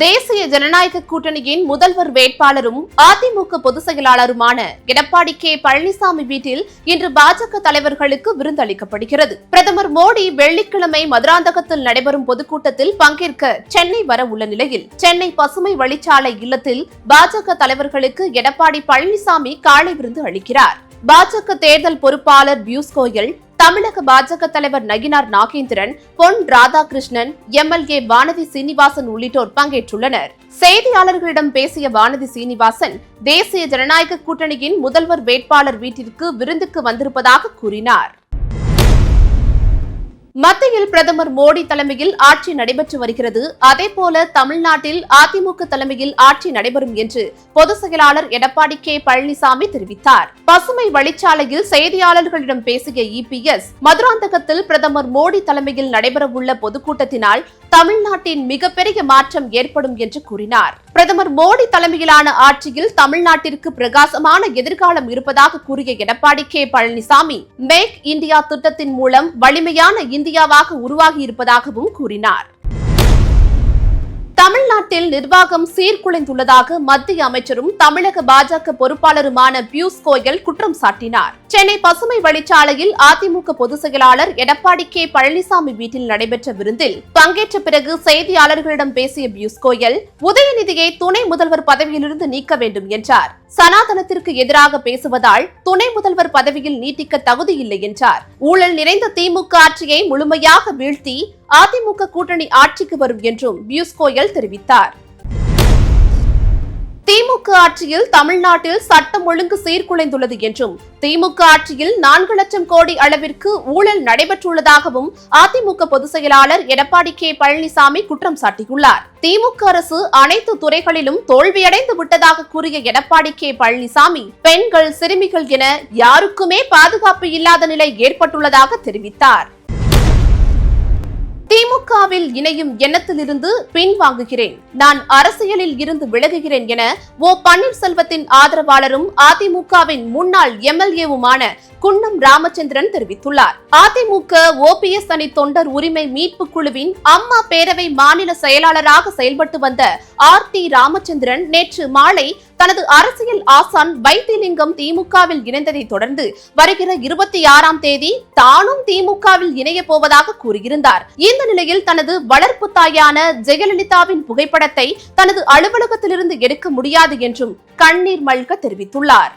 தேசிய ஜனநாயக கூட்டணியின் முதல்வர் வேட்பாளரும் அதிமுக பொதுச் செயலாளருமான எடப்பாடி கே பழனிசாமி வீட்டில் இன்று பாஜக தலைவர்களுக்கு விருந்தளிக்கப்படுகிறது. பிரதமர் மோடி வெள்ளிக்கிழமை மதுராந்தகத்தில் நடைபெறும் பொதுக்கூட்டத்தில் பங்கேற்க சென்னை வர உள்ள நிலையில் சென்னை பசுமை வழிச்சாலை இல்லத்தில் பாஜக தலைவர்களுக்கு எடப்பாடி பழனிசாமி காலை விருந்து அளிக்கிறார். பாஜக தேர்தல் பொறுப்பாளர் பியூஷ் கோயல், தமிழக பாஜக தலைவர் நயினார் நாகேந்திரன், பொன் ராதாகிருஷ்ணன், எம்எல்ஏ வானதி சீனிவாசன் உள்ளிட்டோர் பங்கேற்றுள்ளனர். செய்தியாளர்களிடம் பேசிய வானதி சீனிவாசன், தேசிய ஜனநாயக கூட்டணியின் முதல்வர் வேட்பாளர் வீட்டிற்கு விருந்துக்கு வந்திருப்பதாக கூறினார். மத்தியில் பிரதமர் மோடி தலைமையில் ஆட்சி நடைபெற்று வருகிறது. அதேபோல தமிழ்நாட்டில் அதிமுக தலைமையில் ஆட்சி நடைபெறும் என்று பொதுச் செயலாளர் எடப்பாடி கே பழனிசாமி தெரிவித்தார். பசுமை வழிச்சாலையில் செய்தியாளர்களிடம் பேசிய இபிஎஸ், மதுராந்தகத்தில் பிரதமர் மோடி தலைமையில் நடைபெறவுள்ள பொதுக்கூட்டத்தினால் தமிழ்நாட்டின் மிகப்பெரிய மாற்றம் ஏற்படும் என்று கூறினார். பிரதமர் மோடி தலைமையிலான ஆட்சியில் தமிழ்நாட்டிற்கு பிரகாசமான எதிர்காலம் இருப்பதாக கூறிய Edappadi K Palaniswami, make India திட்டத்தின் மூலம் வலிமையான இந்தியாவாக உருவாகியிருப்பதாகவும் கூறினார். தமிழ்நாட்டில் நிர்வாகம் சீர்குலைந்துள்ளதாக மத்திய அமைச்சரும் தமிழக பாஜக பொறுப்பாளருமான பியூஷ் கோயல் குற்றம் சாட்டினார். சென்னை பசுமை வழிச்சாலையில் அதிமுக பொதுச் செயலாளர் எடப்பாடி கே பழனிசாமி வீட்டில் நடைபெற்ற விருந்தில் பங்கேற்ற பிறகு செய்தியாளர்களிடம் பேசிய பியூஷ் கோயல், உதயநிதியை துணை முதல்வர் பதவியிலிருந்து நீக்க வேண்டும் என்றார். சனாதனத்திற்கு எதிராக பேசுவதால் துணை முதல்வர் பதவியில் நீட்டிக்க தகுதியில்லை என்றார். ஊழல் நிறைந்த திமுக ஆட்சியை முழுமையாக வீழ்த்தி அதிமுக கூட்டணி ஆட்சிக்கு வரும் என்றும் பியூஷ் கோயல் தெரிவித்தார். திமுக ஆட்சியில் தமிழ்நாட்டில் சட்டம் ஒழுங்கு சீர்குலைந்துள்ளது என்றும் திமுக ஆட்சியில் 4 லட்சம் கோடி அளவிற்கு ஊழல் நடைபெற்றுள்ளதாகவும் அதிமுக பொதுச் செயலாளர் எடப்பாடி கே பழனிசாமி குற்றம் சாட்டியுள்ளார். திமுக அரசு அனைத்து துறைகளிலும் தோல்வியடைந்து விட்டதாக கூறிய எடப்பாடி கே பழனிசாமி, பெண்கள், சிறுமிகள் என யாருக்குமே பாதுகாப்பு இல்லாத நிலை ஏற்பட்டுள்ளதாக தெரிவித்தார். திமுகவில் இணையும் எண்ணத்திலிருந்து பின்வாங்குகிறேன், நான் அரசியலில் இருந்து விலகுகிறேன் என ஓ பன்னீர்செல்வத்தின் ஆதரவாளரும் அதிமுகவின் முன்னாள் எம்எல்ஏவுமான குன்னம் ராமச்சந்திரன் தெரிவித்துள்ளார். அதிமுக ஓபிஎஸ் அணி தொண்டர் உரிமை மீட்பு குழுவின் அம்மா பேரவை மாநில செயலாளராக செயல்பட்டு வந்த ஆர்.டி. ராமச்சந்திரன் நேற்று மாலை தனது அரசியல் ஆசான் வைத்திலிங்கம் திமுகவில் இணைந்ததை தொடர்ந்து வருகிற 26ஆம் தேதி தானும் திமுகவில் இணைய போவதாக கூறியிருந்தார். இந்த நிலையில் தனது வளர்ப்பு தாயான ஜெயலலிதாவின் புகைப்படத்தை தனது அலுவலகத்திலிருந்து எடுக்க முடியாது என்றும் கண்ணீர் மல்க தெரிவித்துள்ளார்.